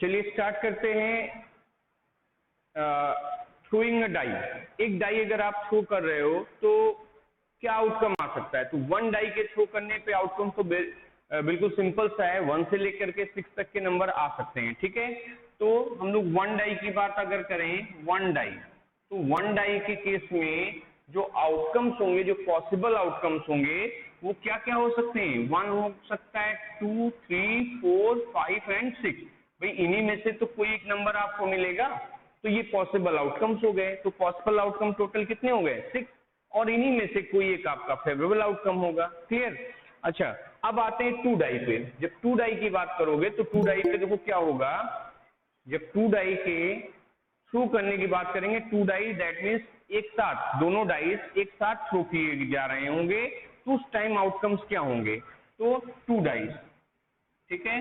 चलिए स्टार्ट करते हैं। थ्रोइंग अ डाई, एक डाई अगर आप थ्रो कर रहे हो तो क्या आउटकम आ सकता है? तो वन डाई के थ्रो करने पे आउटकम तो बिल्कुल सिंपल सा है, 1 से लेकर के 6 तक के नंबर आ सकते हैं। ठीक है, तो हम लोग वन डाई की बात अगर करें, वन डाई, तो वन डाई के केस में जो आउटकम्स होंगे, जो पॉसिबल आउटकम्स होंगे, वो क्या क्या हो सकते हैं? 1 हो सकता है, 2, 3, 4, 5 एंड 6। भाई इन्हीं में से तो कोई एक नंबर आपको मिलेगा, तो ये पॉसिबल आउटकम्स हो गए। तो पॉसिबल आउटकम टोटल कितने हो गए? 6, और इन्हीं में से कोई एक आपका फेवरेबल आउटकम होगा। क्लियर? अच्छा, अब आते हैं टू डाई पे। जब टू डाई की बात करोगे तो टू डाई पे देखो क्या होगा। जब टू डाई के थ्रो करने की बात करेंगे, टू डाई दैट मीन्स एक साथ दोनों डाइस एक साथ थ्रो किए जा रहे होंगे, तो उस टाइम आउटकम्स क्या होंगे? तो टू डाइस। ठीक है,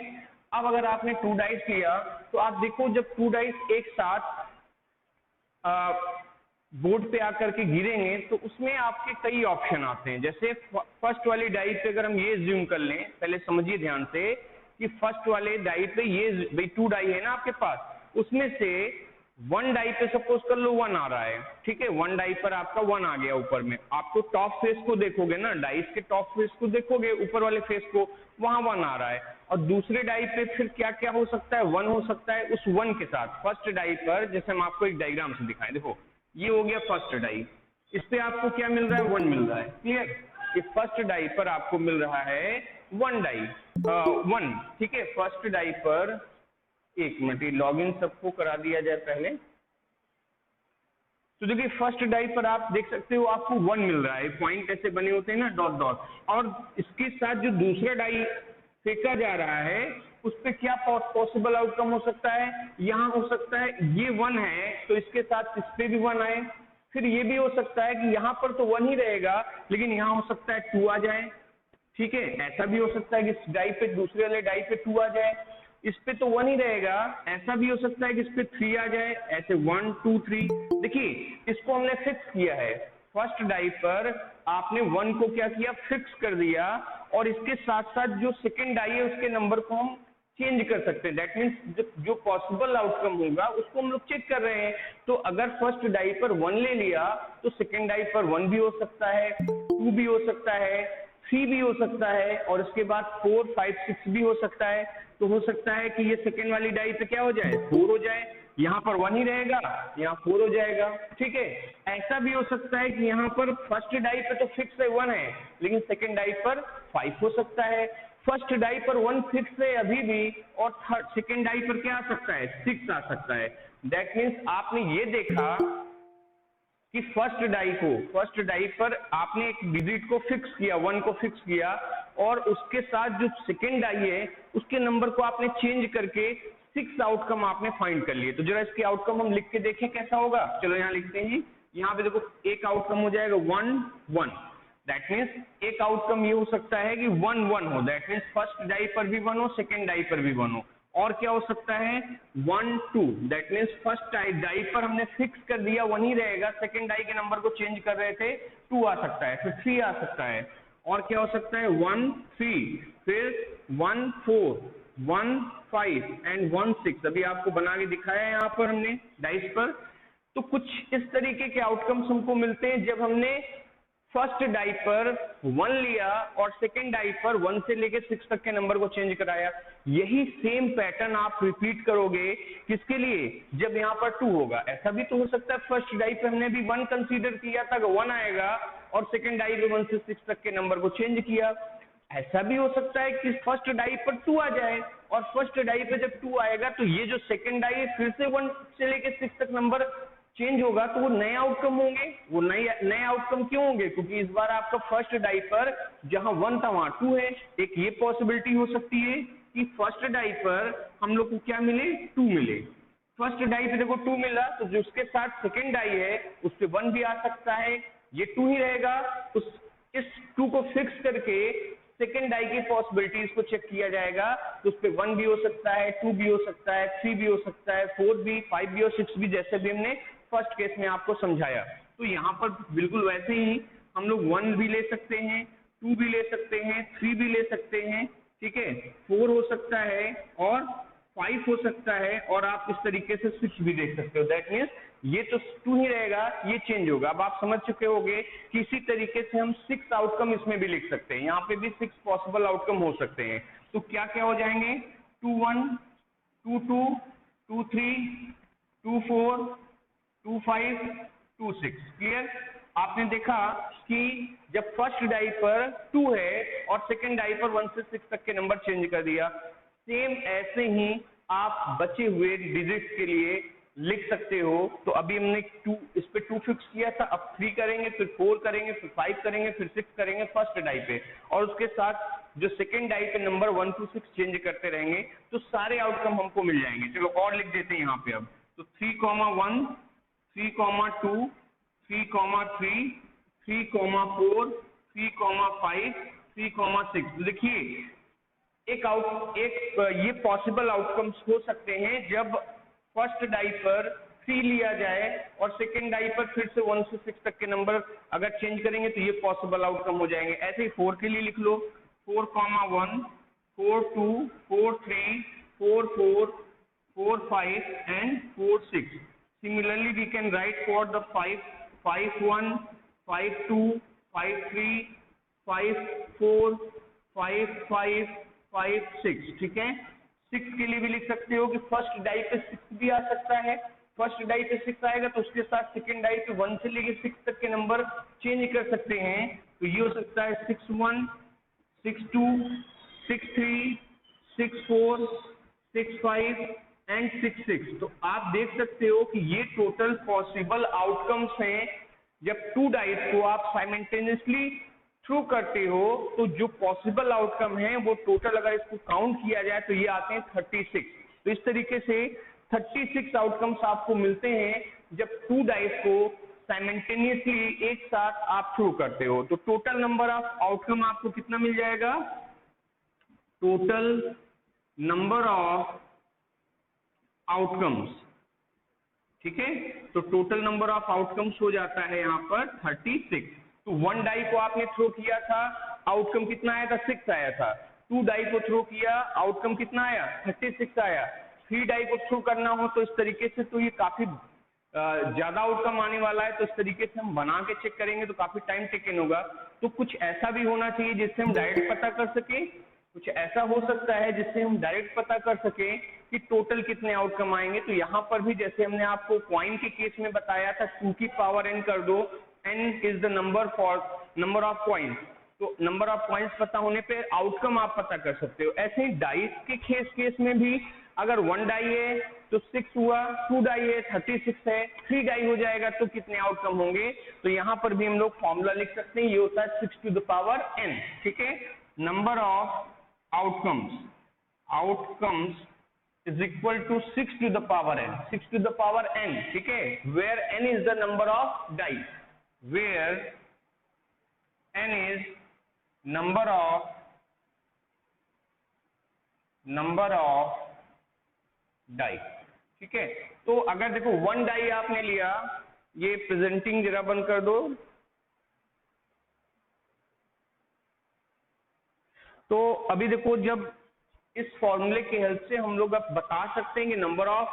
अब अगर आपने टू डाइस किया तो आप देखो, जब टू डाइस एक साथ बोर्ड पे आकर के गिरेंगे तो उसमें आपके कई ऑप्शन आते हैं। जैसे फर्स्ट वाली डाई पे अगर हम ये ज्यूम कर लें, पहले समझिए ध्यान से कि फर्स्ट वाले डाई पे ये भाई टू डाई है ना आपके पास, उसमें से वन डाई पे सपोज कर लो 1 आ रहा है। ठीक है, वन डाई पर आपका 1 आ गया ऊपर में। आप तो टॉप फेस को देखोगे ना, डाइस के टॉप फेस को देखोगे, ऊपर वाले फेस को, वहां 1 आ रहा है। और दूसरे डाई पे फिर क्या क्या हो सकता है? 1 हो सकता है उस 1 के साथ। फर्स्ट डाई पर जैसे हम आपको एक डायग्राम से दिखाएं, देखो ये हो गया फर्स्ट डाई, इस पे आपको क्या मिल रहा है? 1 मिल रहा है। क्लियर? इस फर्स्ट डाई पर आपको मिल रहा है 1 डाई 1। ठीक है, फर्स्ट डाई पर, एक मिनट ये लॉगिन सबको करा दिया जाए पहले। तो देखिए फर्स्ट डाई पर आप देख सकते हो आपको 1 मिल रहा है, पॉइंट ऐसे बने होते हैं ना, डॉट डॉट। और इसके साथ जो दूसरा डाई फेंका जा रहा है उस पे क्या पॉसिबल आउटकम हो सकता है? यहाँ हो सकता है ये 1 है तो इसके साथ इस पे भी 1 आए। फिर ये भी हो सकता है कि यहाँ पर तो 1 ही रहेगा, लेकिन यहाँ हो सकता है 2 आ जाए। ठीक है, ऐसा भी हो सकता है कि इस डाई पे, दूसरे वाले डाई पे 2 आ जाए, इस पे तो 1 ही रहेगा। ऐसा भी हो सकता है कि इस पे 3 आ जाए, ऐसे 1, 2, 3। देखिए इसको हमने फिक्स किया है, फर्स्ट डाई पर आपने 1 को क्या किया? फिक्स कर दिया, और इसके साथ साथ जो सेकेंड डाई है उसके नंबर को हम चेंज कर सकते हैं। दैट मीन्स जो पॉसिबल आउटकम होगा उसको हम लोग चेक कर रहे हैं। तो अगर फर्स्ट डाई पर 1 ले लिया तो सेकेंड डाई पर 1 भी हो सकता है, 2 भी हो सकता है, 3 भी हो सकता है, और उसके बाद 4, 5, 6 भी हो सकता है। तो हो सकता है कि ये सेकेंड वाली डाई पे क्या हो जाए? 4 हो जाए, यहाँ पर 1 ही रहेगा, यहाँ 4 हो जाएगा। ठीक है, ऐसा भी हो सकता है कि यहाँ पर फर्स्ट डाई पे तो फिक्स है 1 है, लेकिन सेकेंड डाई पर 5 हो सकता है। फर्स्ट डाई पर 1 फिक्स है अभी भी, और थर्ड सेकेंड डाई पर क्या आ सकता है? 6 आ सकता है। दैट मीन्स आपने ये देखा कि फर्स्ट डाई पर आपने एक डिजिट को फिक्स किया, 1 को फिक्स किया, और उसके साथ जो सेकेंड डाई है उसके नंबर को आपने चेंज करके 6 आउटकम आपने फाइंड कर लिए। तो जरा इसके आउटकम हम लिख के देखें कैसा होगा। चलो यहाँ लिखते हैं, यहाँ पे देखो एक आउटकम हो जाएगा 1, 1। दैट मीन्स एक आउटकम ये हो सकता है कि 1, 1 हो। दैट मीन्स फर्स्ट डाई पर भी 1 हो, सेकेंड डाई पर भी 1 हो। और क्या हो सकता है? 1, 2। दैट मीन्स फर्स्ट डाई पर हमने फिक्स कर दिया 1 ही रहेगा, सेकेंड डाई के नंबर को चेंज कर रहे थे, 2 आ सकता है, फिर 3 आ सकता है। और क्या हो सकता है? 1, 3, फिर 1, 4, 1, 5 एंड 1, 6। अभी आपको बना के दिखाया है यहाँ पर हमने डाइस पर। तो कुछ इस तरीके के आउटकम्स हमको मिलते हैं जब हमने फर्स्ट डाई पर 1 लिया और सेकेंड डाई पर 1 से लेके 6 तक के नंबर को चेंज कराया। यही सेम पैटर्न आप रिपीट करोगे किसके लिए? जब यहाँ पर 2 होगा। ऐसा भी तो हो सकता है फर्स्ट डाई पे हमने भी 1 कंसीडर किया था, 1 आएगा, और सेकेंड डाई पे 1 से 6 तक के नंबर को चेंज किया। ऐसा भी हो सकता है कि फर्स्ट डाई पर 2 आ जाए, और फर्स्ट डाई पे जब 2 आएगा तो ये जो सेकेंड डाई है फिर से 1 से लेके 6 तक नंबर चेंज होगा, तो वो नए आउटकम होंगे। वो नए आउटकम क्यों होंगे? क्योंकि इस बार आपका फर्स्ट डाई पर जहां 1 था वहां 2 है। एक ये पॉसिबिलिटी हो सकती है कि फर्स्ट डाई पर हम लोग को क्या मिले? 2 मिले। फर्स्ट डाई पे देखो 2 मिला, तो जो उसके साथ सेकेंड डाई है उस पे 1 भी आ सकता है, ये 2 ही रहेगा। इस 2 को फिक्स करके सेकेंड डाई की पॉसिबिलिटीज को चेक किया जाएगा, तो उस पे 1 भी हो सकता है, 2 भी हो सकता है, 3 भी हो सकता है, 4 भी, 5 भी और 6 भी, जैसे भी हमने फर्स्ट केस में आपको समझाया। तो यहाँ पर बिल्कुल वैसे ही हम लोग 1 भी ले सकते हैं, 2 भी ले सकते हैं, 3 भी ले सकते हैं। ठीक है, 4 हो सकता है और 5 हो सकता है, और आप इस तरीके से स्विच भी देख सकते हो। दैट मीन्स ये तो 2 ही रहेगा, ये चेंज होगा। अब आप समझ चुके होंगे कि इसी तरीके से हम 6 आउटकम इसमें भी लिख सकते हैं, यहाँ पे भी 6 पॉसिबल आउटकम हो सकते हैं। तो क्या क्या हो जाएंगे, 2-1, 2-2, 2-3, 2-4, 2-5, 2-6। क्लियर? आपने देखा कि जब फर्स्ट डाई पर 2 है और सेकंड डाई पर 1 से 6 तक के नंबर चेंज कर दिया, सेम ऐसे ही आप बचे हुए डिजिट्स के लिए लिख सकते हो। तो अभी हमने 2 इस पे 2 फिक्स किया था, अब 3 करेंगे, फिर 4 करेंगे, फिर 5 करेंगे, फिर 6 करेंगे फर्स्ट डाई पे, और उसके साथ जो सेकंड डाई पे नंबर 1 to 6 चेंज करते रहेंगे, तो सारे आउटकम हमको मिल जाएंगे। चलो और लिख देते हैं यहाँ पे अब। तो 3,1, 3,2, 3,3, 3,4, 3,5, 3,6। तो देखिए ये पॉसिबल आउटकम्स हो सकते हैं जब फर्स्ट डाई पर 3 लिया जाए और सेकंड डाई पर फिर से 1 से 6 तक के नंबर अगर चेंज करेंगे तो ये पॉसिबल आउटकम हो जाएंगे। ऐसे ही 4 के लिए लिख लो, 4,1, 4,2, 4,3, 4,4, 4,5 and 4,6. Similarly, we can write for the 5,1, 5,2, 5,3, 5,4, 5,5, 5,6। ठीक है? 6 के लिए भी लिख सकते हो कि फर्स्ट डाई पे 6 भी आ सकता है। फर्स्ट डाई पे 6 आएगा तो उसके साथ सेकंड डाई पे 1 से लेके 6 तक के नंबर चेंज कर सकते हैं। तो ये हो सकता है 6,1, 6,2, 6,3, 6,4, 6,5 एंड 6,6। तो आप देख सकते हो कि ये टोटल पॉसिबल आउटकम्स हैं जब 2 डाइस को आप साइमल्टेनियसली थ्रू करते हो। तो जो पॉसिबल आउटकम है वो टोटल अगर इसको काउंट किया जाए तो ये आते हैं 36। तो इस तरीके से 36 आउटकम्स आपको मिलते हैं जब 2 डाइस को साइमल्टेनियसली एक साथ आप थ्रू करते हो। तो टोटल नंबर ऑफ आउटकम आपको कितना मिल जाएगा, टोटल नंबर ऑफ आउटकम्स। ठीक है? तो टोटल नंबर ऑफ आउटकम्स हो जाता है यहाँ पर 36। तो 1 डाई को आपने थ्रो किया था, आउटकम कितना आया था, 6 आया था। 2 डाई को थ्रो किया, आउटकम कितना आया, 36 आया। 3 डाई को थ्रो करना हो तो इस तरीके से तो ये काफी ज्यादा आउटकम आने वाला है। तो इस तरीके से हम बना के चेक करेंगे तो काफी टाइम टेकन होगा। तो कुछ ऐसा भी होना चाहिए जिससे हम डायरेक्ट पता कर सके, कुछ ऐसा हो सकता है जिससे हम डायरेक्ट पता कर सके कि टोटल कितने आउटकम आएंगे। तो यहाँ पर भी जैसे हमने आपको क्वाइन के केस में बताया था, 2 की पावर n कर दो, n is the number of coins. तो नंबर ऑफ कॉइन्स पता होने पे आउटकम आप पता कर सकते हो। ऐसे ही डाइस के केस में भी अगर 1 डाई है तो 6 हुआ, 2 डाई है 36 है, 3 डाई हो जाएगा तो कितने आउटकम होंगे। तो यहाँ पर भी हम लोग फॉर्मूला लिख सकते हैं, ये होता है 6 to the power n। ठीक है? Number of outcomes is equal to 6 to the power n, 6 to the power n। ठीक है? where n is the number of dice, where n is number of die। ठीक है? तो अगर देखो 1 die आपने लिया, ये प्रेजेंटिंग जरा बंद कर दो। तो अभी देखो, जब इस फॉर्मूले की हेल्प से हम लोग अब बता सकते हैं कि नंबर ऑफ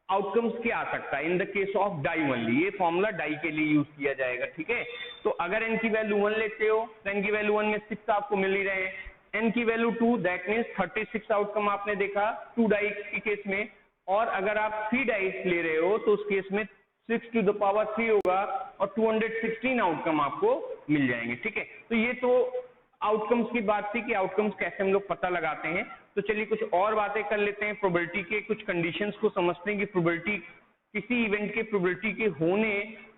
आउटकम्स क्या आ सकता है in the case of die only. ये फॉर्मूला डाई के लिए यूज किया जाएगा। ठीक है? तो अगर n की वैल्यू 1 लेते हो तो n की वैल्यू 1 में 6 आपको मिल ही रहे हैं, n की वैल्यू 2, दैट मीन्स 36 आउटकम आपने देखा 2 डाई के केस में। और अगर आप 3 डाइस ले रहे हो तो उस केस में 6 to the power 3 होगा और 216 आउटकम आपको मिल जाएंगे। ठीक है? तो ये तो आउटकम्स की बात थी कि आउटकम्स कैसे हम लोग पता लगाते हैं। तो चलिए कुछ और बातें कर लेते हैं, प्रोबेबिलिटी के कुछ कंडीशंस को समझते हैं कि प्रोबेबिलिटी, किसी इवेंट के प्रोबेबिलिटी के होने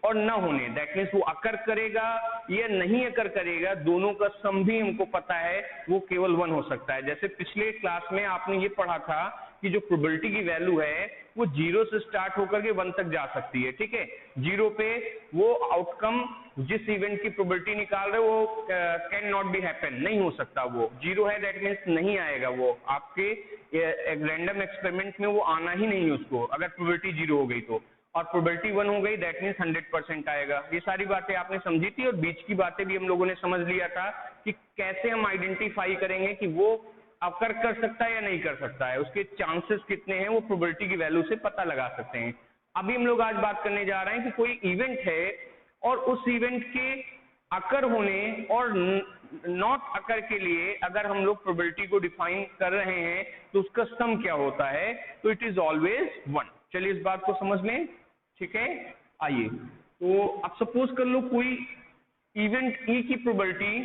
और न होने, दैट मीन्स वो अकर करेगा या नहीं अकर करेगा, दोनों का सम भी हमको पता है, वो केवल 1 हो सकता है। जैसे पिछले क्लास में आपने ये पढ़ा था कि जो प्रोबेबिलिटी की वैल्यू है वो 0 से स्टार्ट होकर के 1 तक जा सकती है। ठीक है? 0 पे वो आउटकम जिस इवेंट की प्रोबेबिलिटी निकाल रहे हो वो कैन नॉट बी हैपन, नहीं हो सकता। वो 0 है, दैट मीन्स नहीं आएगा, वो आपके रैंडम एक्सपेरिमेंट में वो आना ही नहीं है उसको, अगर प्रोबेबिलिटी 0 हो गई तो। और प्रोबेबिलिटी 1 हो गई, दैट मीन्स 100% आएगा। ये सारी बातें आपने समझी थी, और बीच की बातें भी हम लोगों ने समझ लिया था कि कैसे हम आइडेंटिफाई करेंगे कि वो अकर कर सकता है या नहीं कर सकता है, उसके चांसेस कितने हैं, वो प्रोबेबिलिटी की वैल्यू से पता लगा सकते हैं। अभी हम लोग आज बात करने जा रहे हैं कि कोई इवेंट है और उस इवेंट के अकर होने और नॉट अकर के लिए अगर हम लोग प्रोबेबिलिटी को डिफाइन कर रहे हैं तो उसका सम क्या होता है, तो इट इज ऑलवेज 1। चलिए इस बात को समझ लें, ठीक है। आइए, तो अब सपोज कर लो कोई इवेंट ई की प्रोबेबिलिटी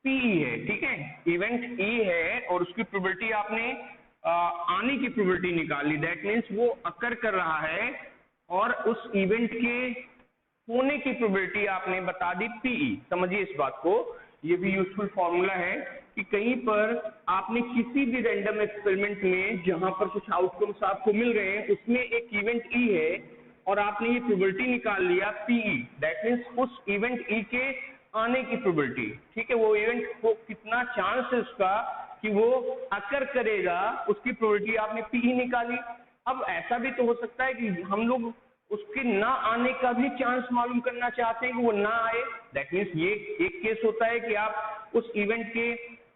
पीई है, ठीक है, इवेंट ई है और उसकी प्रोबेबिलिटी आपने आने की प्रोबेबिलिटी निकाली, दैट मीन्स वो अकर कर रहा है और उस इवेंट के होने की प्रोबेबिलिटी आपने बता दी पीई। समझिए इस बात को, ये भी यूजफुल फॉर्मूला है कि कहीं पर आपने किसी भी रैंडम एक्सपेरिमेंट में जहां पर कुछ आउटकम्स आपको मिल रहे हैं उसमें एक इवेंट ई है और आपने ये प्रोबेबिलिटी निकाल लिया पीई, दैट मीन्स उस इवेंट ई के आने की प्रोबेबिलिटी, ठीक है, वो इवेंट को कितना चांस है उसका कि वो अकर करेगा, उसकी प्रोबेबिलिटी आपने पीई निकाली। अब ऐसा भी तो हो सकता है कि हम लोग उसके ना आने का भी चांस मालूम करना चाहते हैं कि वो ना आए, दैट मीन्स ये एक केस होता है कि आप उस इवेंट के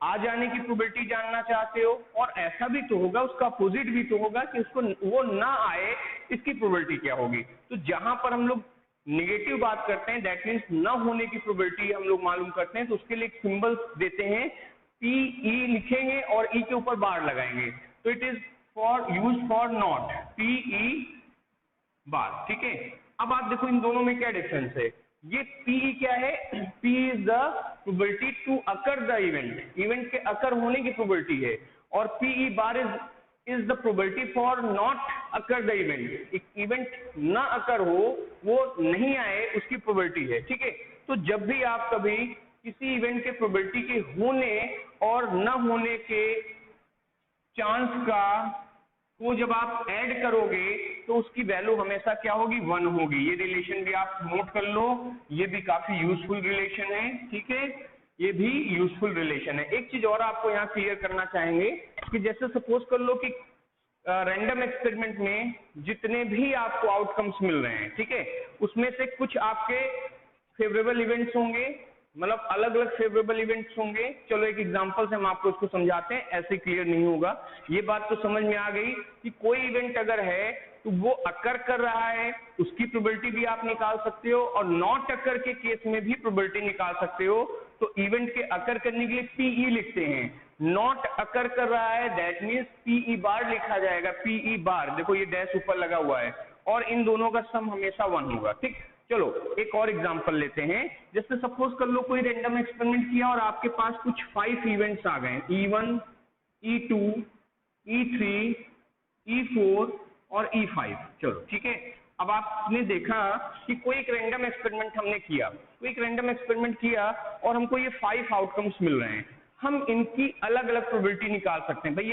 आ जाने की प्रोबेबिलिटी जानना चाहते हो, और ऐसा भी तो होगा, उसका अपोजिट भी तो होगा कि उसको वो ना आए, इसकी प्रोबेबिलिटी क्या होगी। तो जहां पर हम लोग नेगेटिव बात करते हैं, दैट मीन्स न होने की प्रोबेबिलिटी हम लोग मालूम करते हैं, तो उसके लिए एक सिंबल देते हैं, पी ई लिखेंगे और ई के ऊपर बार लगाएंगे, तो it is for use for not, P E bar, ठीक है। अब आप देखो इन दोनों में क्या डिफरेंस है, ये पी क्या है, P is the probability to occur the event, event के अकर होने की प्रोबेबिलिटी है, और P E bar is the probability for not occur the event, एक इवेंट ना अकर हो, वो नहीं आए, उसकी प्रोबेबिलिटी है, ठीक है। तो जब भी आप कभी किसी इवेंट के प्रोबेबिलिटी के होने और न होने के चांस का वो जब आप ऐड करोगे तो उसकी वैल्यू हमेशा क्या होगी, 1 होगी। ये रिलेशन भी आप नोट कर लो, ये भी काफी यूजफुल रिलेशन है, ठीक है, ये भी यूजफुल रिलेशन है। एक चीज और आपको यहाँ क्लियर करना चाहेंगे कि जैसे सपोज कर लो कि रैंडम एक्सपेरिमेंट में जितने भी आपको आउटकम्स मिल रहे हैं, ठीक है, उसमें से कुछ आपके फेवरेबल इवेंट्स होंगे, मतलब अलग अलग फेवरेबल इवेंट्स होंगे। चलो एक एग्जांपल से हम आपको इसको समझाते हैं, ऐसे क्लियर नहीं होगा। ये बात तो समझ में आ गई कि कोई इवेंट अगर है तो वो अकर कर रहा है, उसकी प्रोबेबिलिटी भी आप निकाल सकते हो, और नॉट अकर के केस में भी प्रोबेबिलिटी निकाल सकते हो। तो इवेंट के अकर करने के लिए पीई लिखते हैं, नॉट अकर कर रहा है दैट मीन्स पीई बार लिखा जाएगा, पीई बार, देखो ये डैश ऊपर लगा हुआ है, और इन दोनों का सम हमेशा 1 होगा, ठीक। चलो एक और एग्जांपल लेते हैं, जैसे सपोज कर लो कोई रैंडम एक्सपेरिमेंट किया और आपके पास कुछ 5 इवेंट्स आ गए, E1, E2, E3, E4 और E5। चलो ठीक है, अब आपने देखा कि कोई एक रैंडम एक्सपेरिमेंट हमने किया, कोई एक रैंडम एक्सपेरिमेंट किया और हमको ये 5 आउटकम्स मिल रहे हैं, हम इनकी अलग अलग प्रोबेबिलिटी निकाल सकते हैं। भाई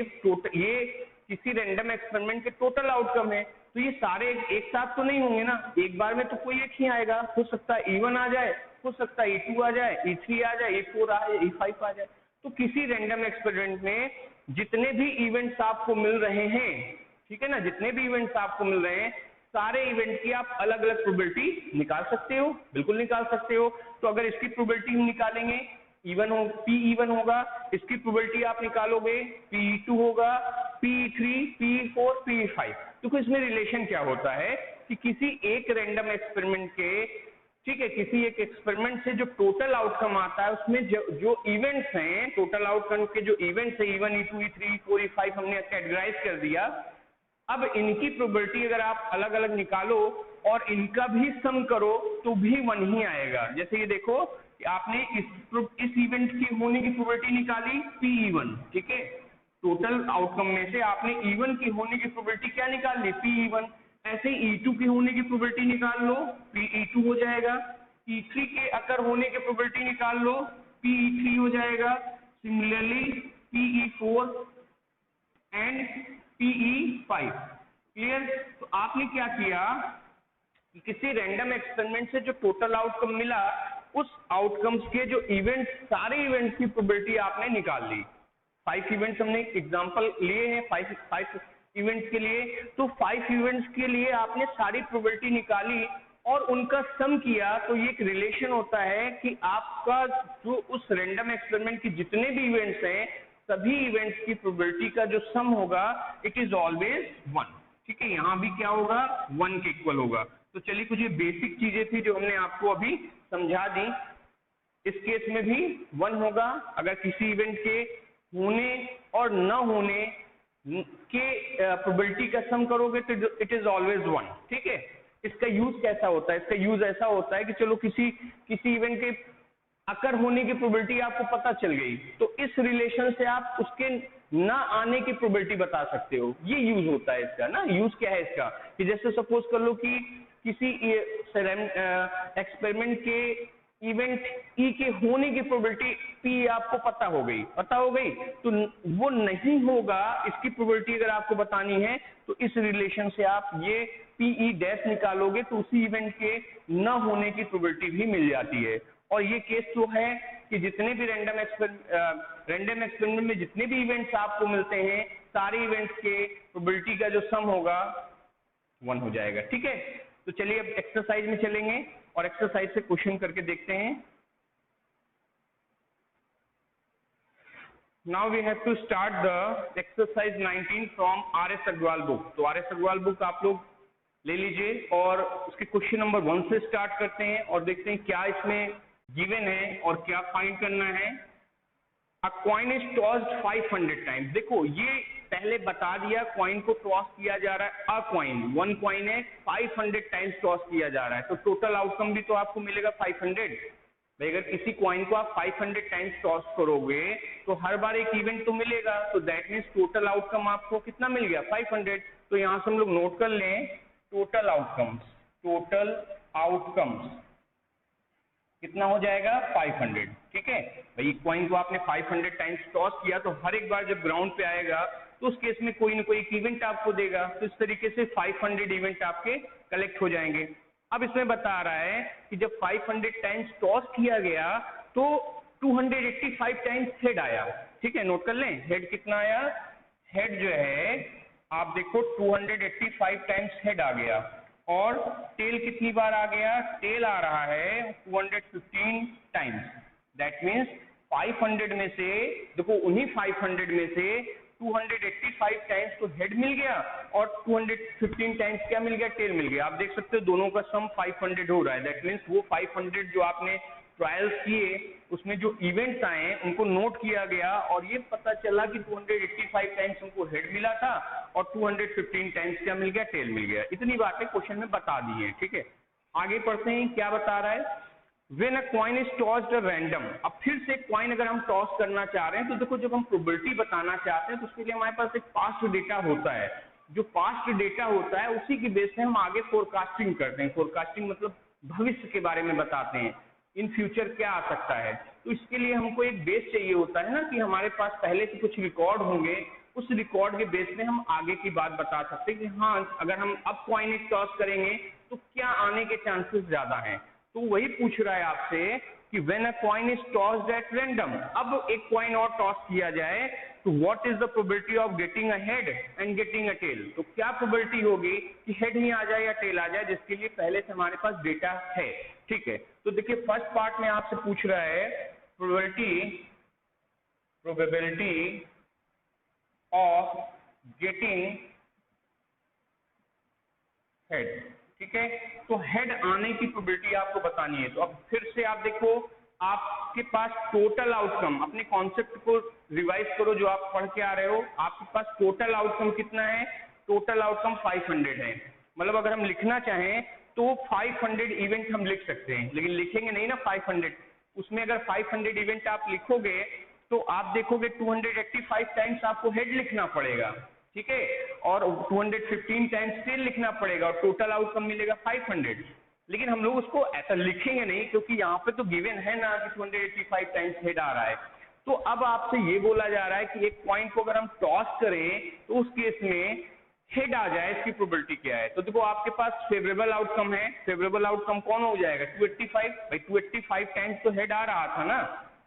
ये किसी रैंडम एक्सपेरिमेंट के टोटल आउटकम है, तो ये सारे एक साथ तो नहीं होंगे ना, एक बार में तो कोई एक ही आएगा, हो सकता है E1 आ जाए, हो सकता है E2 आ जाए, E3 आ जाए, E4 आ जाए, E5 आ जाए। तो किसी रैंडम एक्सपेरिमेंट में जितने भी इवेंट्स आपको मिल रहे हैं, ठीक है ना, जितने भी इवेंट्स आपको मिल रहे हैं, सारे इवेंट की आप अलग अलग प्रोबेबिलिटी निकाल सकते हो, बिल्कुल निकाल सकते हो। तो अगर इसकी प्रोबेबिलिटी हम निकालेंगे, P1 होगा, इसकी प्रोबेबिलिटी आप निकालोगे, P2 होगा, P3, P4, P5। देखो इसमें रिलेशन क्या होता है कि किसी एक रैंडम एक्सपेरिमेंट के, ठीक है, किसी एक एक्सपेरिमेंट से जो टोटल आउटकम आता है उसमें जो इवेंट्स हैं, टोटल आउटकम के जो इवेंट्स है E1, E2, E3, E4, E5 हमने कैटेगराइज कर दिया। अब इनकी प्रोबेबिलिटी अगर आप अलग अलग निकालो और इनका भी सम करो तो भी 1 ही आएगा। जैसे ये देखो कि आपने इस इवेंट की होने की प्रोबेबिलिटी निकाली P1, ठीक है, टोटल आउटकम में से आपने E1 की होने की प्रोबेबिलिटी क्या निकाल ली, P1। ऐसे ही E2 की होने की प्रोबेबिलिटी निकाल लो, Pe2 हो जाएगा। E3 के अकर होने की प्रोबेबिलिटी निकाल लो, Pe3 हो जाएगा। Similarly Pe4 and Pe5। Clear. तो आपने क्या किया कि किसी रैंडम एक्सपेरिमेंट से जो टोटल आउटकम मिला, उस आउटकम्स के जो इवेंट, सारे इवेंट्स की प्रोबेबिलिटी आपने निकाल ली। 5 इवेंट्स हमने एग्जांपल लिए हैं, 5 इवेंट्स के लिए, तो 5 इवेंट्स के लिए आपने सारी प्रोबेबिलिटी निकाली और उनका सम किया, तो ये एक रिलेशन होता है कि आपका जो उस रैंडम एक्सपेरिमेंट के जितने भी इवेंट्स हैं, सभी इवेंट्स की प्रोबेबिलिटी का जो सम होगा इट इज ऑलवेज 1। ठीक है, यहाँ भी क्या होगा, 1 के इक्वल होगा। तो चलिए, कुछ ये बेसिक चीजें थी जो हमने आपको अभी समझा दी। इस केस में भी 1 होगा, अगर किसी इवेंट के होने और न होने के प्रोबेबिलिटी का सम करोगे तो इट इज ऑलवेज 1। ठीक है, इसका यूज कैसा होता है, इसका यूज ऐसा होता है कि चलो किसी इवेंट के अकर होने की प्रोबेबिलिटी आपको पता चल गई, तो इस रिलेशन से आप उसके ना आने की प्रोबेबिलिटी बता सकते हो। ये यूज होता है इसका ना। यूज क्या है इसका, कि जैसे सपोज कर लो कि किसी एक्सपेरिमेंट के इवेंट ई के होने की प्रोबेबिलिटी पी आपको पता हो गई, तो वो नहीं होगा इसकी प्रोबेबिलिटी अगर आपको बतानी है, तो इस रिलेशन से आप ये पीई डैश निकालोगे, तो उसी इवेंट के न होने की प्रोबेबिलिटी भी मिल जाती है। और ये केस तो है कि जितने भी रैंडम एक्सपेरिमेंट में जितने भी इवेंट्स आपको मिलते हैं, सारे इवेंट्स के प्रोबेबिलिटी का जो सम होगा 1 हो जाएगा। ठीक है, तो चलिए अब एक्सरसाइज में चलेंगे और एक्सरसाइज से क्वेश्चन करके देखते हैं। Now we have to start the exercise 19 from R S. Agrawal book. तो आर.एस. अग्रवाल बुक आप लोग ले लीजिए और उसके क्वेश्चन नंबर 1 से स्टार्ट करते हैं और देखते हैं क्या इसमें गिवन है और क्या फाइंड करना है। अ कॉइन इज टॉस्ड 500 टाइम्स। देखो ये पहले बता दिया, कॉइन को टॉस किया जा रहा है, अ कॉइन 1 कॉइन है, 500 टाइम्स टॉस किया जा रहा है, तो टोटल आउटकम भी तो आपको मिलेगा 500। भाई अगर किसी कॉइन को आप 500 टाइम्स टॉस करोगे तो हर बार एक इवेंट तो मिलेगा, तो दैट मीन्स टोटल आउटकम आपको कितना मिल गया, 500। तो यहां से हम लोग नोट कर लें टोटल आउटकम्स कितना हो जाएगा, 500। ठीक है भाई, कॉइन को आपने 500 टाइम्स टॉस किया, तो हर एक बार जब ग्राउंड पे आएगा तो उस केस में कोई ना कोई एक इवेंट आपको देगा, तो इस तरीके से 500 इवेंट आपके कलेक्ट हो जाएंगे। अब इसमें बता रहा है कि जब 500 टाइम्स टॉस किया गया तो 285 टाइम्स हेड आया। ठीक है, नोट कर लें हेड कितना आया, हेड जो है आप देखो 285 टाइम्स हेड आ गया, और टेल कितनी बार आ गया, टेल आ रहा है 215 टाइम्स। दैट मीन्स 500 में से देखो, उन्हीं 500 में से 285 टाइम्स तो हेड मिल गया और 215 टाइम्स क्या मिल गया, टेल मिल गया। आप देख सकते हो दोनों का सम 500 हो रहा है। दैट मीन्स वो 500 जो आपने ट्रायल्स किए उसमें जो इवेंट्स आए उनको नोट किया गया और ये पता चला कि 285 टाइम्स हमको हेड मिला था और 215 टाइम्स क्या मिल गया, टेल मिल गया। इतनी बातें क्वेश्चन में बता दी है। ठीक है, आगे पढ़ते हैं क्या बता रहा है। When a coin is tossed random, अब फिर से कॉइन अगर हम टॉस करना चाह रहे हैं तो देखो जब हम प्रोबेबिलिटी बताना चाहते हैं तो उसके लिए हमारे पास एक पास्ट डेटा होता है। जो पास्ट डेटा होता है उसी की बेस पे हम आगे फोरकास्टिंग करते हैं। फोरकास्टिंग मतलब भविष्य के बारे में बताते हैं, इन फ्यूचर क्या आ सकता है। तो इसके लिए हमको एक बेस चाहिए होता है ना, कि हमारे पास पहले से कुछ रिकॉर्ड होंगे, उस रिकॉर्ड के बेस पे हम आगे की बात बता सकते हैं कि हाँ अगर हम अब कॉइन एक टॉस करेंगे तो क्या आने के चांसेस ज्यादा हैं। तो वही पूछ रहा है आपसे कि when a coin is tossed at random, अब एक कॉइन और टॉस किया जाए तो what is the probability of getting a head and getting a tail. तो क्या प्रोबेबिलिटी होगी कि हेड ही आ जाए या टेल आ जाए, जिसके लिए पहले से हमारे पास डेटा है। ठीक है, तो देखिए फर्स्ट पार्ट में आपसे पूछ रहा है प्रोबेबिलिटी ऑफ गेटिंग हेड। ठीक है, तो हेड आने की प्रोबेबिलिटी आपको बतानी है। तो अब फिर से आप देखो, आपके पास टोटल आउटकम, अपने कॉन्सेप्ट को रिवाइज करो जो आप पढ़ के आ रहे हो। आपके पास टोटल आउटकम कितना है, टोटल आउटकम 500 है। मतलब अगर हम लिखना चाहें तो 500 इवेंट हम लिख सकते हैं, लेकिन लिखेंगे नहीं ना 500। उसमें अगर 500 इवेंट आप लिखोगे तो आप देखोगे 285 टाइम्स आपको हेड लिखना पड़ेगा। ठीक है, और 215 टाइम्स टेल लिखना पड़ेगा और टोटल आउटकम मिलेगा 500। लेकिन हम लोग उसको ऐसा लिखेंगे नहीं क्योंकि यहाँ पे तो गिवन है ना कि 285 टाइम्स हेड आ रहा है। तो अब आपसे ये बोला जा रहा है कि एक पॉइंट को अगर हम टॉस करें तो उस केस में हेड आ जाए, इसकी प्रोबेबिलिटी क्या है। तो देखो आपके पास फेवरेबल आउटकम है, फेवरेबल आउटकम कौन हो जाएगा, 285। भाई 285 टाइम्स तो हेड आ रहा था ना,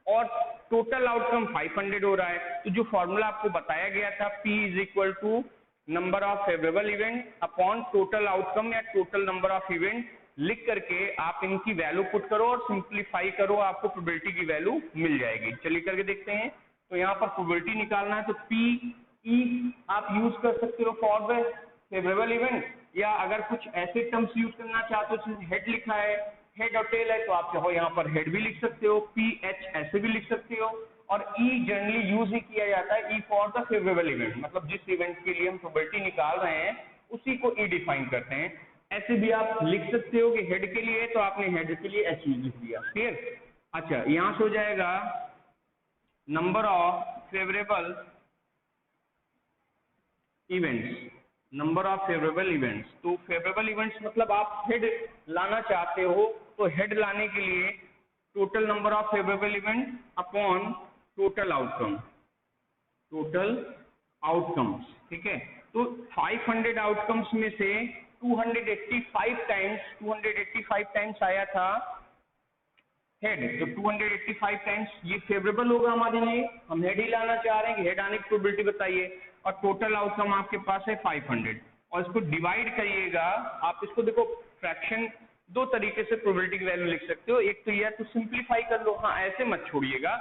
और टोटल आउटकम 500 हो रहा है। तो जो फॉर्मूला आपको बताया गया था P is equal to number of favourable event upon total outcome या टोटल नंबर ऑफ इवेंट लिख करके आप इनकी वैल्यू पुट करो और सिंप्लीफाई करो, आपको प्रोबेबिलिटी की वैल्यू मिल जाएगी। चलिए करके देखते हैं। तो यहाँ पर प्रोबेबिलिटी निकालना है तो PE आप यूज कर सकते हो फॉर द फेवरेबल इवेंट, या अगर कुछ ऐसे टर्म्स यूज करना चाहते हो, हेड लिखा है, हेड और टेल है, तो आप चाहो यहाँ पर हेड भी लिख सकते हो, PH ऐसे भी लिख सकते हो, और E जनरली यूज ही किया जाता है, E for the favourable event, मतलब जिस इवेंट के लिए हम प्रोबेबिलिटी निकाल रहे हैं उसी को E डिफाइन करते हैं। ऐसे भी आप लिख सकते हो कि हेड के लिए तो आपने हेड के लिए H लिख दिया। क्लियर? अच्छा, यहां से हो जाएगा number of favourable events, number of favourable events. तो फेवरेबल इवेंट्स मतलब आप हेड लाना चाहते हो, तो हेड लाने के लिए total number of favourable event upon total outcome, total outcomes. ठीक है, तो 500 आउटकम्स में से 285 टाइम्स आया था हेड, तो 285 टाइम्स ये फेवरेबल होगा हमारे लिए, हम हेड ही लाना चाह रहे हैं कि हेड आने की प्रोबेबिलिटी बताइए, और टोटल आउटकम आपके पास है 500, और इसको डिवाइड करिएगा। आप इसको देखो फ्रैक्शन दो तरीके से प्रोबेबिलिटी की वैल्यू लिख सकते हो, एक तो यह तो सिंप्लीफाई कर लो, हाँ ऐसे मत छोड़िएगा,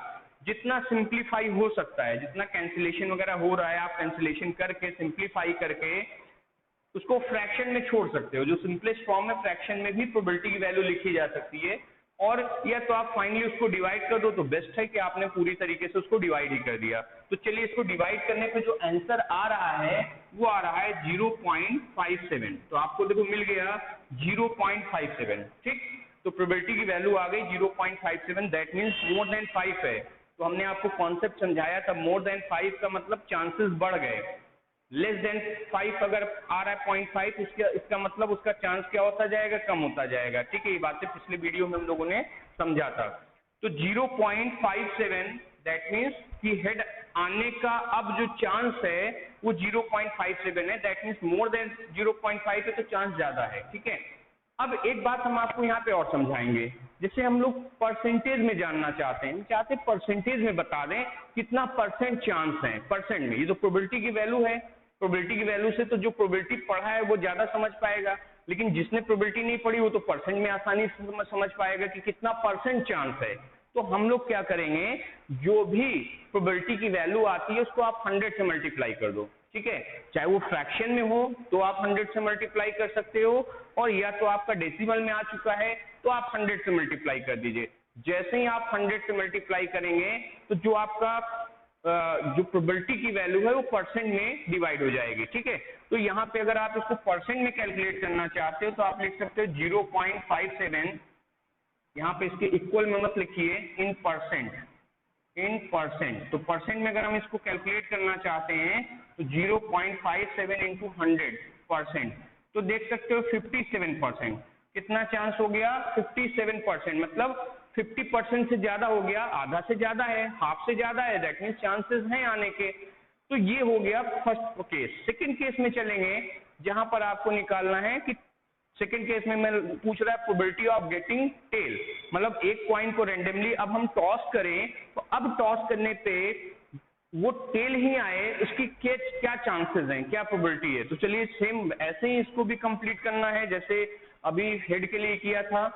जितना सिंप्लीफाई हो सकता है, जितना कैंसिलेशन वगैरह हो रहा है आप कैंसिलेशन करके सिंप्लीफाई करके उसको फ्रैक्शन में छोड़ सकते हो, जो सिंपलेस्ट फॉर्म में फ्रैक्शन में भी प्रोबेबिलिटी की वैल्यू लिखी जा सकती है, और या तो आप फाइनली उसको डिवाइड कर दो, तो बेस्ट है कि आपने पूरी तरीके से उसको डिवाइड ही कर दिया। तो चलिए इसको डिवाइड करने पे जो आंसर आ रहा है वो आ रहा है 0.57, तो आपको देखो मिल गया 0.57। ठीक, तो प्रोबेबिलिटी की वैल्यू आ गई 0.57, दैट मीन्स मोर देन 5 है। तो हमने आपको कॉन्सेप्ट समझाया था, मोर देन 5 का मतलब चांसेस बढ़ गए, लेस देन 5 अगर आ रहा है 0.5, इसका मतलब उसका चांस क्या होता जाएगा, कम होता जाएगा। ठीक है, ये बातें पिछले वीडियो में हम लोगों ने समझा था। तो 0.57 दैट मीन्स कि हेड आने का अब जो चांस है वो 0.57 है, दैट मीन्स मोर देन 0.5 है तो चांस ज्यादा है। ठीक है, अब एक बात हम आपको यहाँ पे और समझाएंगे, जैसे हम लोग परसेंटेज में जानना चाहते हैं, चाहते परसेंटेज में बता दें कितना परसेंट चांस है, परसेंट में। ये जो प्रोबेबिलिटी की वैल्यू है, प्रोबेबिलिटी की वैल्यू से तो जो प्रोबेबिलिटी पढ़ा है वो ज्यादा समझ पाएगा, लेकिन जिसने प्रोबेबिलिटी नहीं पढ़ी वो तो परसेंट में आसानी से समझ पाएगा कि कितना परसेंट चांस है। तो हम लोग क्या करेंगे, जो भी प्रोबेबिलिटी की वैल्यू आती है उसको आप 100 से मल्टीप्लाई कर दो। ठीक है, चाहे वो फ्रैक्शन में हो तो आप 100 से मल्टीप्लाई कर सकते हो, और या तो आपका डेसिमल में आ चुका है तो आप 100 से मल्टीप्लाई कर दीजिए। जैसे ही आप 100 से मल्टीप्लाई करेंगे तो जो आपका जो प्रोबेबिलिटी की वैल्यू है वो परसेंट में डिवाइड हो जाएगी। ठीक है, तो यहाँ पे अगर आप इसको परसेंट में कैलकुलेट करना चाहते हो तो आप लिख सकते हो 0.57, यहाँ पे इसके इक्वल में मत लिखिए, इन परसेंट, इन परसेंट। तो परसेंट में अगर हम इसको कैलकुलेट करना चाहते हैं तो 0.57 इंटू 100%, तो देख सकते हो 57%। कितना चांस हो गया, 57%, मतलब 50% से ज्यादा हो गया, आधा से ज्यादा है, हाफ से ज्यादा है, दैट मीन्स चांसेस हैं आने के। तो ये हो गया फर्स्ट केस। सेकंड केस में चलेंगे, जहां पर आपको निकालना है कि सेकंड केस में मैं पूछ रहा है प्रोबेबिलिटी ऑफ गेटिंग टेल, मतलब एक कॉइन को रेंडमली अब हम टॉस करें, तो अब टॉस करने पे वो टेल ही आए, उसकी क्या चांसेस हैं, क्या प्रोबेबिलिटी है। तो चलिए सेम ऐसे ही इसको भी कंप्लीट करना है, जैसे अभी हेड के लिए किया था,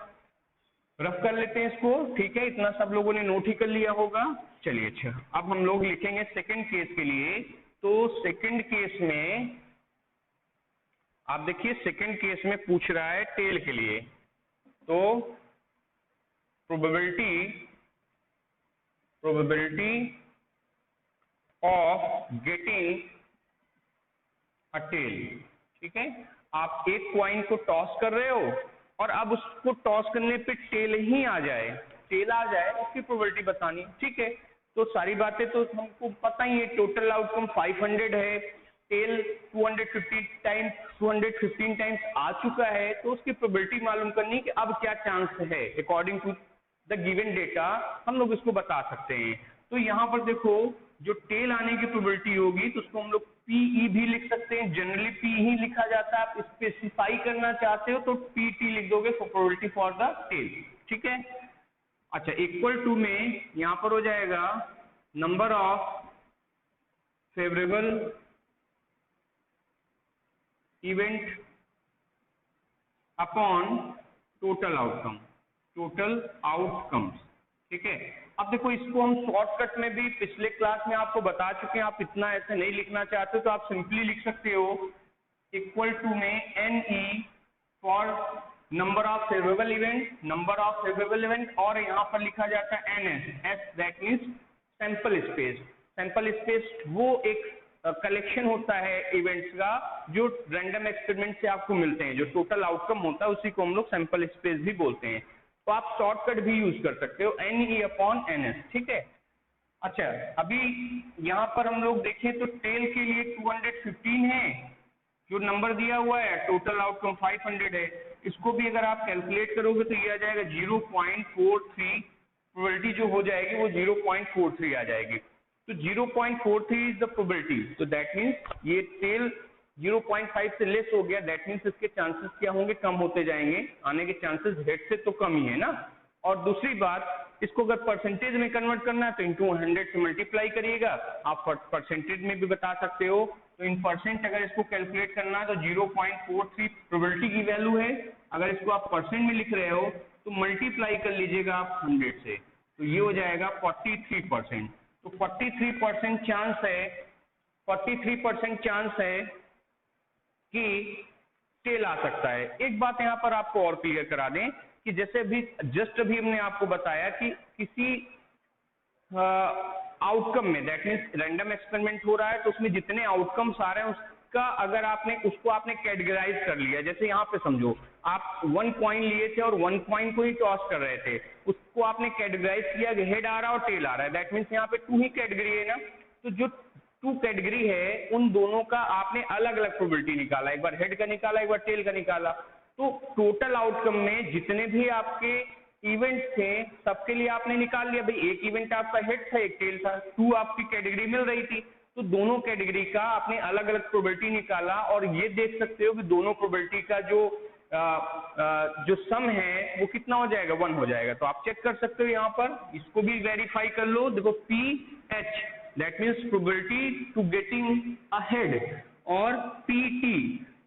रफ कर लेते हैं इसको। ठीक है, इतना सब लोगों ने नोट ही कर लिया होगा। चलिए अच्छा, अब हम लोग लिखेंगे सेकंड केस के लिए। तो सेकंड केस में आप देखिए, सेकंड केस में पूछ रहा है टेल के लिए, तो probability of getting a tail. ठीक है, आप एक क्वाइन को टॉस कर रहे हो और अब उसको टॉस करने पे टेल ही आ जाए, टेल आ जाए, उसकी प्रोबेबिलिटी बतानी। ठीक है, तो सारी बातें तो हमको पता ही है, टोटल आउटकम 500 है, टेल 215 टाइम्स आ चुका है, तो उसकी प्रोबेबिलिटी मालूम करनी कि अब क्या चांस है, according to the given data हम लोग इसको बता सकते हैं। तो यहाँ पर देखो, जो टेल आने की प्रोबेबिलिटी होगी तो उसको हम लोग पीई भी लिख सकते हैं, जनरली पी ही लिखा जाता है, आप स्पेसिफाई करना चाहते हो तो पीटी लिख दोगे for probability for the tail. ठीक है, अच्छा, इक्वल टू में यहाँ पर हो जाएगा number of favourable event upon total outcome, total outcomes, ठीक है। अब देखो इसको हम शॉर्टकट में भी पिछले क्लास में आपको बता चुके हैं, आप इतना ऐसे नहीं लिखना चाहते तो आप सिंपली लिख सकते हो इक्वल टू में NE for number of favourable event, number of favourable event, और यहाँ पर लिखा जाता है NS, S that means sample space. Sample space वो एक कलेक्शन होता है इवेंट्स का जो रैंडम एक्सपेरिमेंट से आपको मिलते हैं, जो टोटल आउटकम होता है उसी को हम लोग सैंपल स्पेस भी बोलते हैं। तो आप शॉर्टकट भी यूज कर सकते हो NE अपॉन NS, ठीक है। अच्छा, अभी यहाँ पर हम लोग देखें तो टेल के लिए 215 है जो नंबर दिया हुआ है, टोटल आउटकम 500 है। इसको भी अगर आप कैलकुलेट करोगे तो ये आ जाएगा 0.43, प्रोबेबिलिटी जो हो जाएगी वो 0.43 आ जाएगी। तो 0.43 इज द प्रोबेबिलिटी, तो दैट मीन्स ये टेल 0.5 से लेस हो गया, दैट मीन्स इसके चांसेस क्या होंगे, कम होते जाएंगे, आने के चांसेस हेड से तो कम ही है ना। और दूसरी बात, इसको अगर परसेंटेज में कन्वर्ट करना है तो इंटू 100 से मल्टीप्लाई करिएगा, आप परसेंटेज में भी बता सकते हो। तो इन परसेंट अगर इसको कैलकुलेट करना है तो 0.43 प्रोबेबिलिटी की वैल्यू है, अगर इसको आप परसेंट में लिख रहे हो तो मल्टीप्लाई कर लीजिएगा आप 100 से, तो ये हो जाएगा 43%। तो 43% चांस है, 43% चांस है कि टेल आ सकता है। एक बात यहाँ पर आपको और क्लियर करा दें कि जैसे अभी जस्ट अभी हमने आपको बताया कि किसी आउटकम में, दैट मीन्स रैंडम एक्सपेरिमेंट हो रहा है तो उसमें जितने आउटकम्स आ रहे हैं उसका अगर उसको आपने कैटेगराइज कर लिया, जैसे यहाँ पे समझो आप 1 कॉइन लिए थे और 1 कॉइन को ही टॉस कर रहे थे, उसको आपने कैटेगराइज किया कि हेड आ रहा है और टेल आ रहा है, दैट मीन्स यहाँ पे 2 ही कैटेगरी है ना। तो जो 2 कैटेगरी है उन दोनों का आपने अलग अलग प्रोबेबिलिटी निकाला, एक बार हेड का निकाला, एक बार टेल का निकाला। तो टोटल आउटकम में जितने भी आपके इवेंट थे सबके लिए आपने निकाल लिया, भाई एक इवेंट आपका हेड था, एक टेल था, 2 आपकी कैटेगरी मिल रही थी, तो दोनों कैटेगरी का आपने अलग अलग प्रोबेबिलिटी निकाला और ये देख सकते हो कि दोनों प्रोबेबिलिटी का जो सम है वो कितना हो जाएगा, 1 हो जाएगा। तो आप चेक कर सकते हो यहाँ पर, इसको भी वेरीफाई कर लो। देखो PH that means probability to getting a head, और PT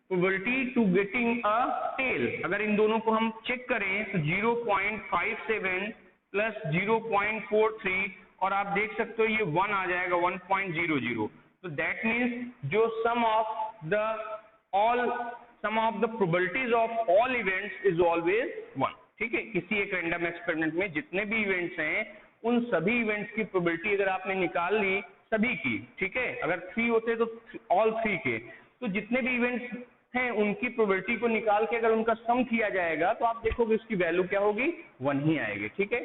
probability to getting a tail, अगर इन दोनों को हम चेक करें तो 0.57 प्लस 0.43, और आप देख सकते हो ये 1 आ जाएगा, 1.00। तो दैट मीन्स जो sum of the probabilities of all events is always 1, ठीक है। किसी एक रैंडम एक्सपेरिमेंट में जितने भी इवेंट्स हैं उन सभी इवेंट्स की प्रोबेबिलिटी अगर आपने निकाल ली सभी की, ठीक है, अगर 3 होते तो ऑल 3 के, तो जितने भी इवेंट्स हैं उनकी प्रोबेबिलिटी को निकाल के अगर उनका सम किया जाएगा तो आप देखोगे उसकी वैल्यू क्या होगी, 1 ही आएगी, ठीक है।